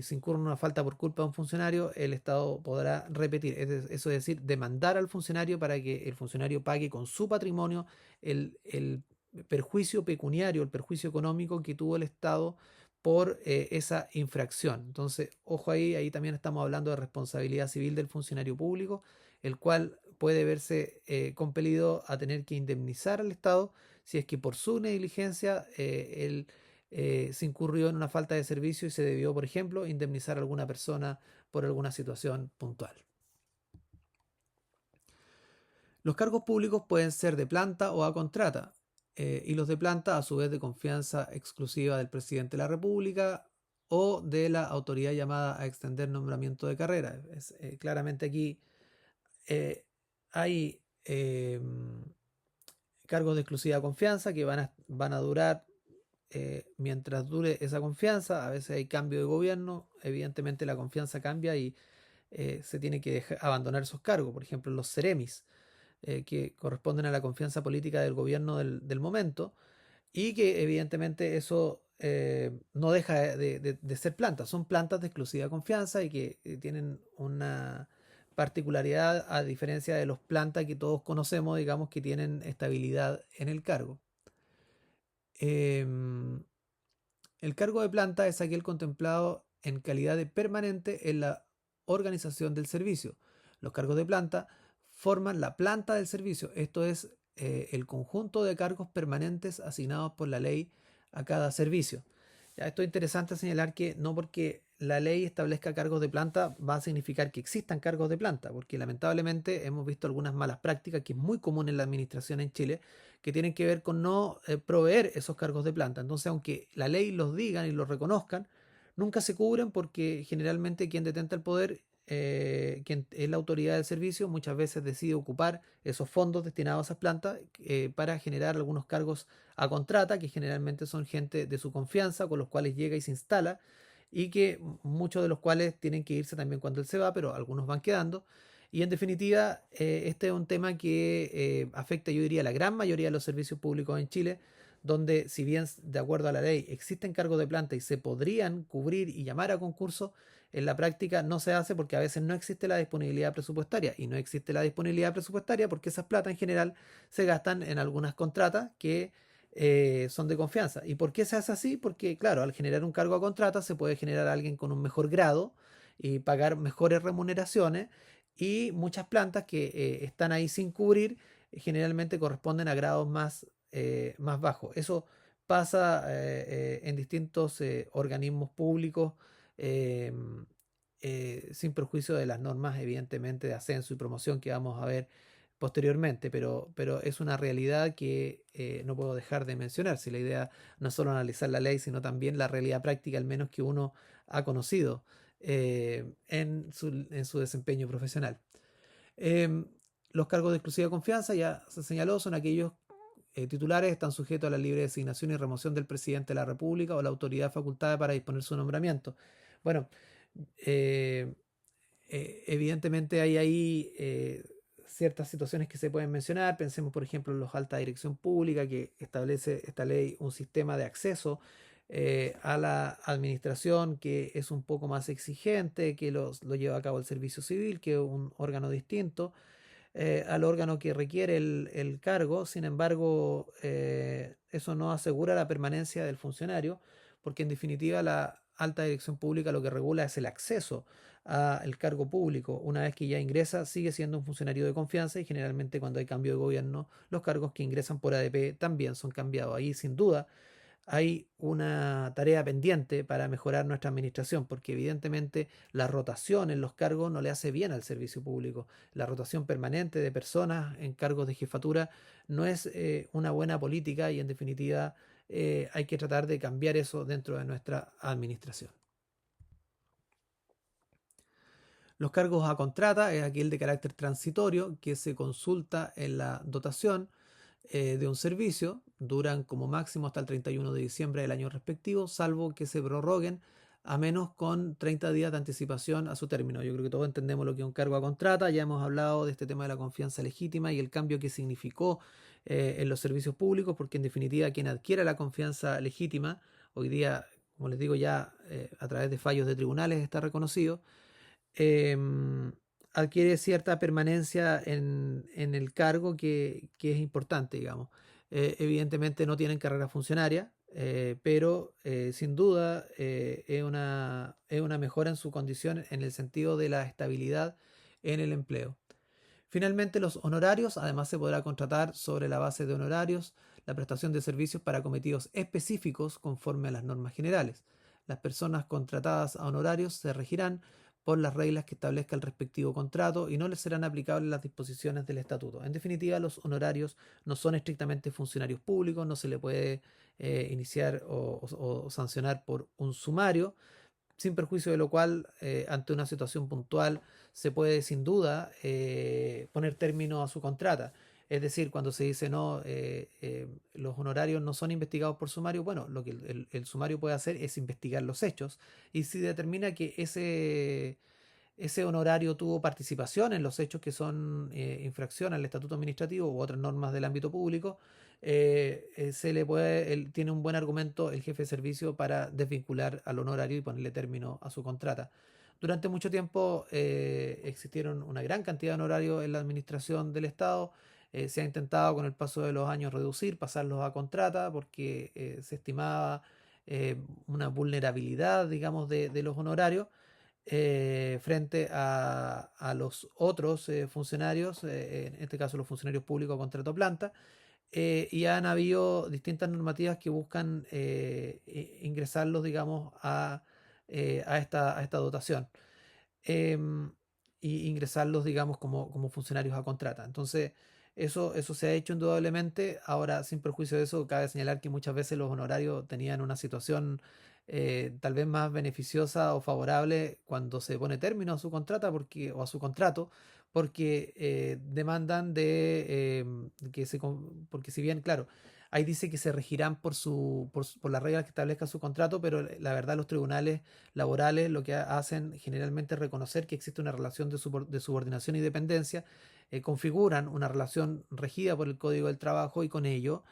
se incurre en una falta por culpa de un funcionario, el Estado podrá repetir, eso es decir, demandar al funcionario para que el funcionario pague con su patrimonio el perjuicio pecuniario, el perjuicio económico que tuvo el Estado por esa infracción. Entonces, ojo ahí, ahí también estamos hablando de responsabilidad civil del funcionario público, el cual puede verse compelido a tener que indemnizar al Estado si es que por su negligencia se incurrió en una falta de servicio y se debió, por ejemplo, indemnizar a alguna persona por alguna situación puntual. Los cargos públicos pueden ser de planta o a contrata, y los de planta a su vez de confianza exclusiva del presidente de la República o de la autoridad llamada a extender nombramiento de carrera. Claramente aquí hay cargos de exclusiva confianza que van a durar mientras dure esa confianza. A veces hay cambio de gobierno, evidentemente la confianza cambia y se tiene que abandonar esos cargos. Por ejemplo, los ceremis, que corresponden a la confianza política del gobierno del momento, y que evidentemente eso no deja de ser plantas, son plantas de exclusiva confianza y que tienen una particularidad a diferencia de los plantas que todos conocemos, digamos, que tienen estabilidad en el cargo. Em, el cargo de planta es aquel contemplado en calidad de permanente en la organización del servicio. Los cargos de planta forman la planta del servicio, esto es el conjunto de cargos permanentes asignados por la ley a cada servicio. Ya, esto es interesante señalar que no porque la ley establezca cargos de planta va a significar que existan cargos de planta, porque lamentablemente hemos visto algunas malas prácticas que es muy común en la administración en Chile, que tienen que ver con no proveer esos cargos de planta. Entonces, aunque la ley los digan y los reconozcan, nunca se cubren porque generalmente quien detenta el poder, quien es la autoridad del servicio, muchas veces decide ocupar esos fondos destinados a esas plantas para generar algunos cargos a contrata, que generalmente son gente de su confianza, con los cuales llega y se instala, y que muchos de los cuales tienen que irse también cuando él se va, pero algunos van quedando. Y en definitiva, este es un tema que afecta, yo diría, a la gran mayoría de los servicios públicos en Chile, donde si bien de acuerdo a la ley existen cargos de planta y se podrían cubrir y llamar a concurso, en la práctica no se hace porque a veces no existe la disponibilidad presupuestaria, y no existe la disponibilidad presupuestaria porque esas plata en general se gastan en algunas contratas que son de confianza. ¿Y por qué se hace así? Porque claro, al generar un cargo a contrata se puede generar a alguien con un mejor grado y pagar mejores remuneraciones, y muchas plantas que están ahí sin cubrir generalmente corresponden a grados más bajos. Eso pasa en distintos organismos públicos, eh, sin perjuicio de las normas, evidentemente, de ascenso y promoción que vamos a ver posteriormente, pero es una realidad que no puedo dejar de mencionar. Si la idea no es solo analizar la ley, sino también la realidad práctica, al menos que uno ha conocido en su desempeño profesional. Em, los cargos de exclusiva confianza, ya se señaló, son aquellos titulares están sujetos a la libre designación y remoción del presidente de la República o la autoridad facultada para disponer su nombramiento. Bueno, eh, evidentemente hay ahí ciertas situaciones que se pueden mencionar. Pensemos, por ejemplo, en los alta dirección pública, que establece esta ley un sistema de acceso a la administración que es un poco más exigente, que lo lleva a cabo el servicio civil, que es un órgano distinto. al órgano que requiere el cargo. Sin embargo, eso no asegura la permanencia del funcionario, porque en definitiva la alta dirección pública lo que regula es el acceso al cargo público. Una vez que ya ingresa, sigue siendo un funcionario de confianza, y generalmente cuando hay cambio de gobierno, los cargos que ingresan por ADP también son cambiados. Ahí sin duda hay una tarea pendiente para mejorar nuestra administración, porque evidentemente la rotación en los cargos no le hace bien al servicio público. La rotación permanente de personas en cargos de jefatura no es una buena política, y en definitiva hay que tratar de cambiar eso dentro de nuestra administración. Los cargos a contrata es aquel de carácter transitorio que se consulta en la dotación de un servicio, duran como máximo hasta el 31 de diciembre del año respectivo, salvo que se prorroguen a menos con 30 días de anticipación a su término. Yo creo que todos entendemos lo que es un cargo a contrata. Ya hemos hablado de este tema de la confianza legítima y el cambio que significó en los servicios públicos, porque en definitiva quien adquiere la confianza legítima, hoy día, como les digo, ya a través de fallos de tribunales está reconocido, em, adquiere cierta permanencia en el cargo que es importante, digamos. Evidentemente no tienen carrera funcionaria, pero sin duda es una mejora en su condición en el sentido de la estabilidad en el empleo. Finalmente, los honorarios. Además, se podrá contratar sobre la base de honorarios la prestación de servicios para cometidos específicos conforme a las normas generales. Las personas contratadas a honorarios se regirán por las reglas que establezca el respectivo contrato y no les serán aplicables las disposiciones del estatuto. En definitiva, los honorarios no son estrictamente funcionarios públicos, no se le puede iniciar o sancionar por un sumario, sin perjuicio de lo cual, ante una situación puntual, se puede sin duda poner término a su contrata. Es decir, cuando se dice no, los honorarios no son investigados por sumario, bueno, lo que el sumario puede hacer es investigar los hechos, y si determina que ese honorario tuvo participación en los hechos que son infracción al estatuto administrativo u otras normas del ámbito público, se le puede, tiene un buen argumento el jefe de servicio para desvincular al honorario y ponerle término a su contrata. Durante mucho tiempo existieron una gran cantidad de honorarios en la administración del Estado. Se ha intentado con el paso de los años reducir, pasarlos a contrata, porque se estimaba una vulnerabilidad, digamos, de los honorarios frente a los otros funcionarios, en este caso los funcionarios públicos a contrato planta, y han habido distintas normativas que buscan ingresarlos, digamos, a esta dotación, em, y ingresarlos, digamos, como funcionarios a contrata. Entonces, eso se ha hecho indudablemente. Ahora, sin perjuicio de eso, cabe señalar que muchas veces los honorarios tenían una situación tal vez más beneficiosa o favorable cuando se pone término a su contrata, o a su contrato, porque demandan porque si bien, claro, ahí dice que se regirán por las reglas que establezca su contrato, pero la verdad los tribunales laborales lo que hacen generalmente es reconocer que existe una relación de subordinación y dependencia, configuran una relación regida por el Código del Trabajo, y con ello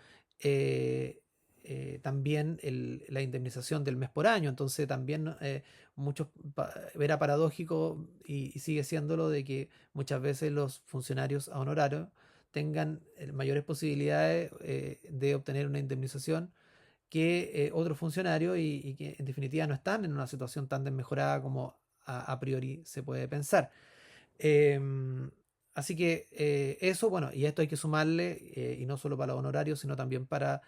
también la indemnización del mes por año. Entonces también muchos era paradójico, y sigue siéndolo, de que muchas veces los funcionarios a honorario tengan mayores posibilidades de obtener una indemnización que otros funcionarios, y que en definitiva no están en una situación tan desmejorada como a priori se puede pensar. Em, Así que eso, bueno, y esto hay que sumarle, y no solo para los honorarios, sino también para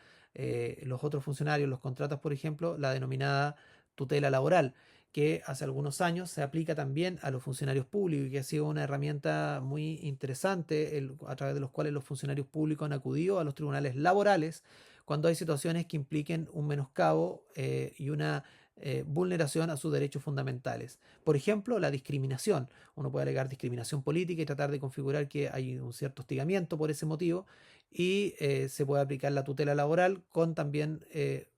los otros funcionarios, los contratos, por ejemplo, la denominada tutela laboral, que hace algunos años se aplica también a los funcionarios públicos, y que ha sido una herramienta muy interesante, a través de los cuales los funcionarios públicos han acudido a los tribunales laborales cuando hay situaciones que impliquen un menoscabo y una vulneración a sus derechos fundamentales. Por ejemplo, la discriminación. Uno puede alegar discriminación política y tratar de configurar que hay un cierto hostigamiento por ese motivo, y se puede aplicar la tutela laboral con también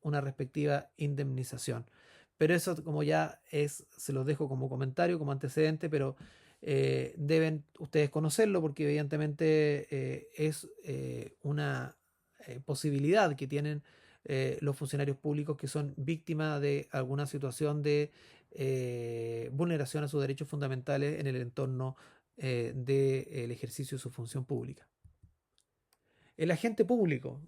una respectiva indemnización. Pero eso, como ya es, se los dejo como comentario, como antecedente, pero deben ustedes conocerlo, porque evidentemente es una posibilidad que tienen los funcionarios públicos que son víctimas de alguna situación de vulneración a sus derechos fundamentales en el entorno del ejercicio de su función pública. El agente público.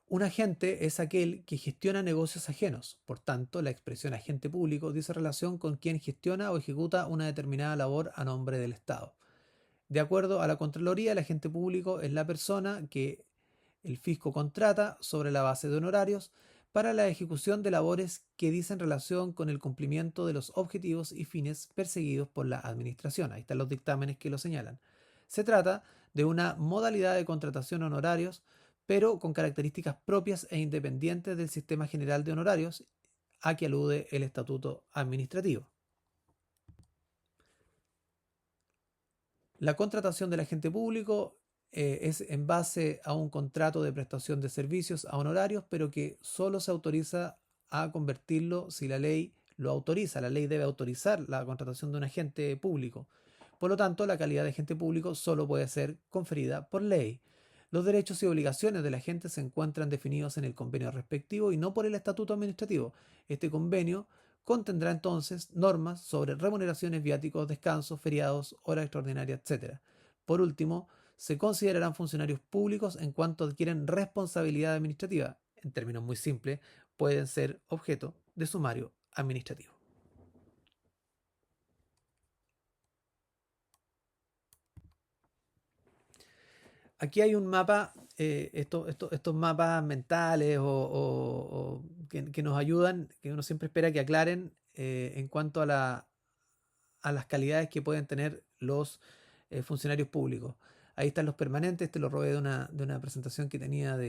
Un agente es aquel que gestiona negocios ajenos. Por tanto, la expresión agente público dice relación con quien gestiona o ejecuta una determinada labor a nombre del Estado. De acuerdo a la Contraloría, el agente público es la persona que el fisco contrata sobre la base de honorarios para la ejecución de labores que dicen relación con el cumplimiento de los objetivos y fines perseguidos por la administración. Ahí están los dictámenes que lo señalan. Se trata de una modalidad de contratación de honorarios, pero con características propias e independientes del sistema general de honorarios a que alude el estatuto administrativo. La contratación del agente público es en base a un contrato de prestación de servicios a honorarios, pero que solo se autoriza a convertirlo si la ley lo autoriza. La ley debe autorizar la contratación de un agente público. Por lo tanto, la calidad de agente público solo puede ser conferida por ley. Los derechos y obligaciones del agente se encuentran definidos en el convenio respectivo y no por el estatuto administrativo. Este convenio contendrá entonces normas sobre remuneraciones, viáticos, descansos, feriados, horas extraordinarias, etc. Por último, se considerarán funcionarios públicos en cuanto adquieren responsabilidad administrativa. En términos muy simples, pueden ser objeto de sumario administrativo. Aquí hay un mapa, estos mapas mentales que nos ayudan, que uno siempre espera que aclaren en cuanto a las calidades que pueden tener los funcionarios públicos. Ahí están los permanentes, te lo robé de una presentación que tenía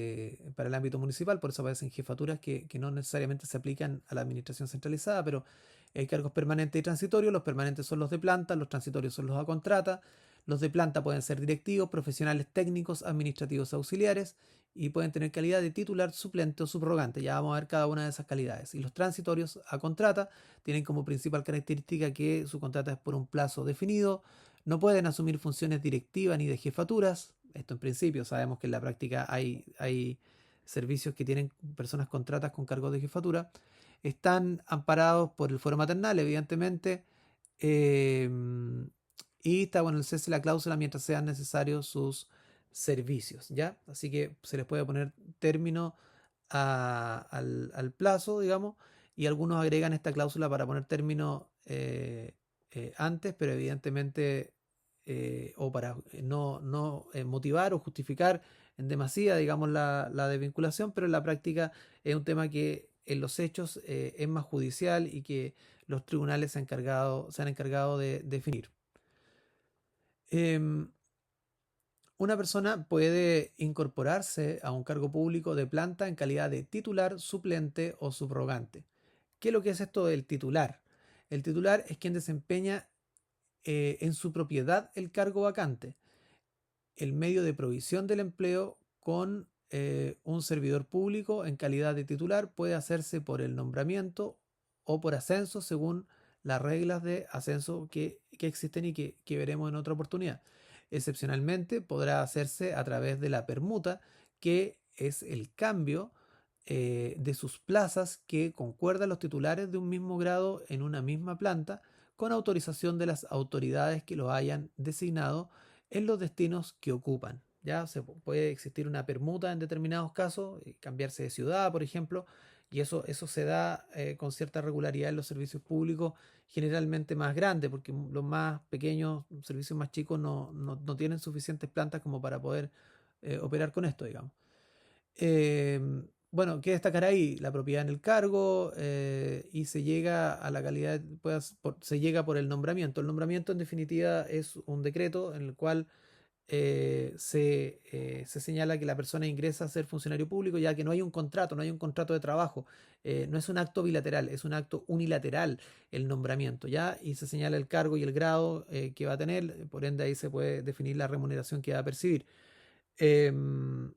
para el ámbito municipal, por eso aparecen jefaturas que no necesariamente se aplican a la administración centralizada, pero hay cargos permanentes y transitorios. Los permanentes son los de planta, los transitorios son los a contrata. Los de planta pueden ser directivos, profesionales técnicos, administrativos auxiliares y pueden tener calidad de titular, suplente o subrogante. Ya vamos a ver cada una de esas calidades. Y los transitorios a contrata tienen como principal característica que su contrata es por un plazo definido, no pueden asumir funciones directivas ni de jefaturas. Esto en principio, sabemos que en la práctica hay servicios que tienen personas contratas con cargos de jefatura. Están amparados por el fuero maternal, evidentemente. eh, y está bueno el cese de la cláusula mientras sean necesarios sus servicios, ¿ya? Así que se les puede poner término al plazo, digamos, y algunos agregan esta cláusula para poner término antes, pero evidentemente, o para no motivar o justificar en demasía, digamos, la desvinculación, pero en la práctica es un tema que en los hechos es más judicial y que los tribunales se han encargado de definir. Em, una persona puede incorporarse a un cargo público de planta en calidad de titular, suplente o subrogante. ¿Qué es lo que es esto del titular? El titular es quien desempeña en su propiedad el cargo vacante, el medio de provisión del empleo con un servidor público en calidad de titular puede hacerse por el nombramiento o por ascenso según las reglas de ascenso que existen y que veremos en otra oportunidad. Excepcionalmente podrá hacerse a través de la permuta, que es el cambio de sus plazas que concuerdan los titulares de un mismo grado en una misma planta con autorización de las autoridades que lo hayan designado en los destinos que ocupan. Ya puede existir una permuta en determinados casos, cambiarse de ciudad, por ejemplo, y eso se da con cierta regularidad en los servicios públicos, generalmente más grandes, porque los más pequeños, servicios más chicos, no tienen suficientes plantas como para poder operar con esto, digamos. Eh, bueno, ¿qué destacar ahí? La propiedad en el cargo y se llega a la calidad, se llega por el nombramiento. El nombramiento en definitiva es un decreto en el cual se señala que la persona ingresa a ser funcionario público ya que no hay un contrato, no hay un contrato de trabajo, no es un acto bilateral, es un acto unilateral el nombramiento, ¿ya? Y se señala el cargo y el grado que va a tener, por ende ahí se puede definir la remuneración que va a percibir. Em,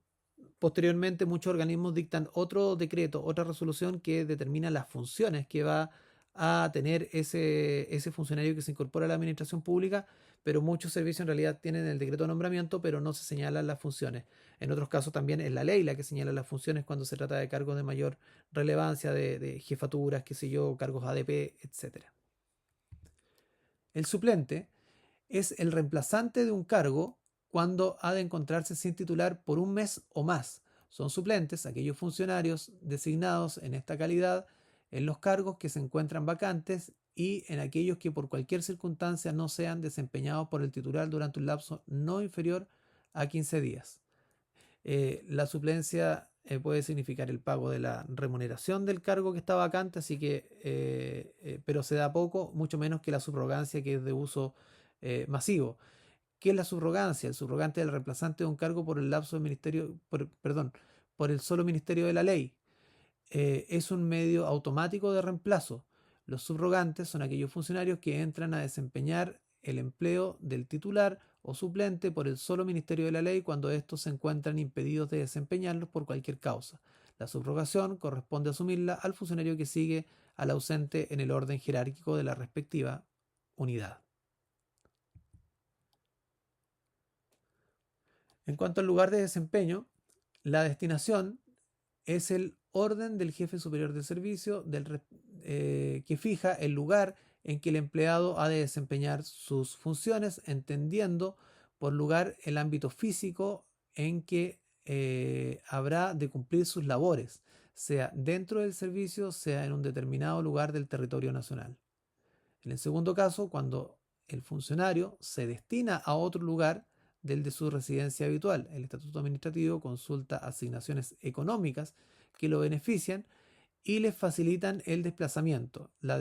Posteriormente, muchos organismos dictan otro decreto, otra resolución que determina las funciones que va a tener ese funcionario que se incorpora a la administración pública, pero muchos servicios en realidad tienen el decreto de nombramiento, pero no se señalan las funciones. En otros casos también es la ley la que señala las funciones cuando se trata de cargos de mayor relevancia, de jefaturas, qué sé yo, cargos ADP, etcétera. El suplente es el reemplazante de un cargo cuando ha de encontrarse sin titular por un mes o más. Son suplentes aquellos funcionarios designados en esta calidad en los cargos que se encuentran vacantes y en aquellos que por cualquier circunstancia no sean desempeñados por el titular durante un lapso no inferior a 15 días. La suplencia puede significar el pago de la remuneración del cargo que está vacante, así que, pero se da poco, mucho menos que la subrogancia, que es de uso masivo. ¿Qué es la subrogancia? El subrogante es el reemplazante de un cargo por el lapso del ministerio, perdón, por el solo ministerio de la ley. Es un medio automático de reemplazo. Los subrogantes son aquellos funcionarios que entran a desempeñar el empleo del titular o suplente por el solo ministerio de la ley cuando estos se encuentran impedidos de desempeñarlos por cualquier causa. La subrogación corresponde asumirla al funcionario que sigue al ausente en el orden jerárquico de la respectiva unidad. En cuanto al lugar de desempeño, la destinación es el orden del jefe superior de servicio que fija el lugar en que el empleado ha de desempeñar sus funciones, entendiendo por lugar el ámbito físico en que habrá de cumplir sus labores, sea dentro del servicio, sea en un determinado lugar del territorio nacional. En el segundo caso, cuando el funcionario se destina a otro lugar del de su residencia habitual, el estatuto administrativo consulta asignaciones económicas que lo benefician y les facilitan el desplazamiento, la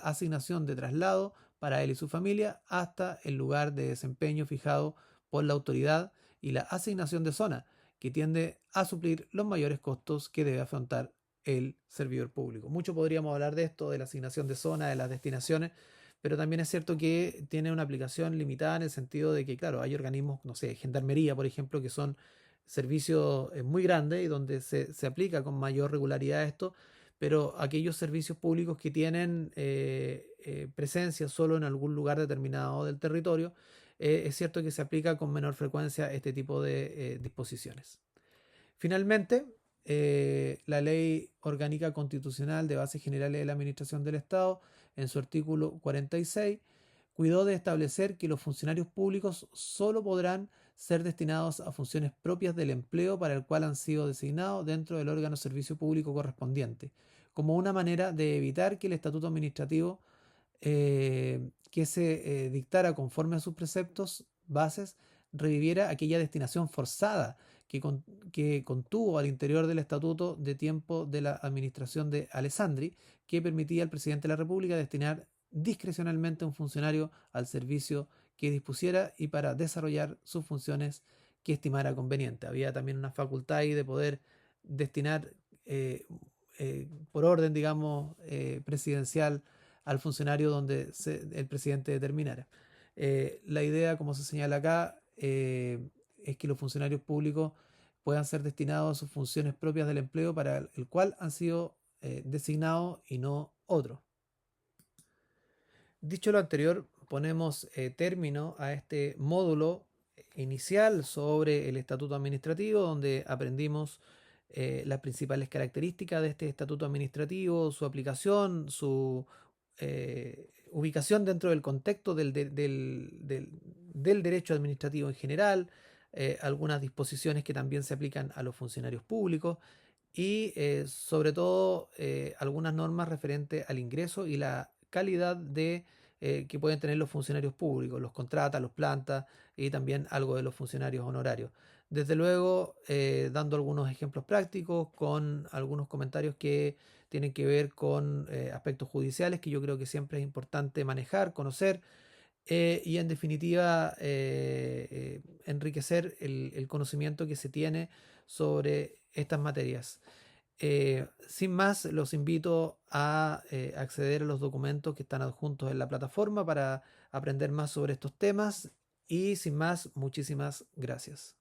asignación de traslado para él y su familia hasta el lugar de desempeño fijado por la autoridad y la asignación de zona, que tiende a suplir los mayores costos que debe afrontar el servidor público. Mucho podríamos hablar de esto, de la asignación de zona, de las destinaciones, pero también es cierto que tiene una aplicación limitada en el sentido de que, claro, hay organismos, no sé, gendarmería, por ejemplo, que son servicios muy grandes y donde se aplica con mayor regularidad esto, pero aquellos servicios públicos que tienen presencia solo en algún lugar determinado del territorio, es cierto que se aplica con menor frecuencia este tipo de disposiciones. Finalmente, la Ley Orgánica Constitucional de Bases Generales de la Administración del Estado, en su artículo 46, cuidó de establecer que los funcionarios públicos solo podrán ser destinados a funciones propias del empleo para el cual han sido designados dentro del órgano de servicio público correspondiente, como una manera de evitar que el estatuto administrativo que se dictara conforme a sus preceptos bases reviviera aquella destinación forzada que contuvo al interior del estatuto de tiempo de la administración de Alessandri, que permitía al presidente de la República destinar discrecionalmente a un funcionario al servicio que dispusiera y para desarrollar sus funciones que estimara conveniente. Había también una facultad ahí de poder destinar por orden, digamos, presidencial al funcionario donde el presidente determinara. La idea, como se señala acá, es que los funcionarios públicos puedan ser destinados a sus funciones propias del empleo para el cual han sido designados y no otros. Dicho lo anterior, ponemos término a este módulo inicial sobre el estatuto administrativo, donde aprendimos las principales características de este estatuto administrativo, su aplicación, su ubicación dentro del contexto del derecho administrativo en general, algunas disposiciones que también se aplican a los funcionarios públicos y sobre todo algunas normas referentes al ingreso y la calidad que pueden tener los funcionarios públicos, los contratas, los plantas y también algo de los funcionarios honorarios. Desde luego, dando algunos ejemplos prácticos con algunos comentarios que tienen que ver con aspectos judiciales que yo creo que siempre es importante manejar, conocer y en definitiva enriquecer el conocimiento que se tiene sobre estas materias. Sin más, los invito a acceder a los documentos que están adjuntos en la plataforma para aprender más sobre estos temas y sin más, muchísimas gracias.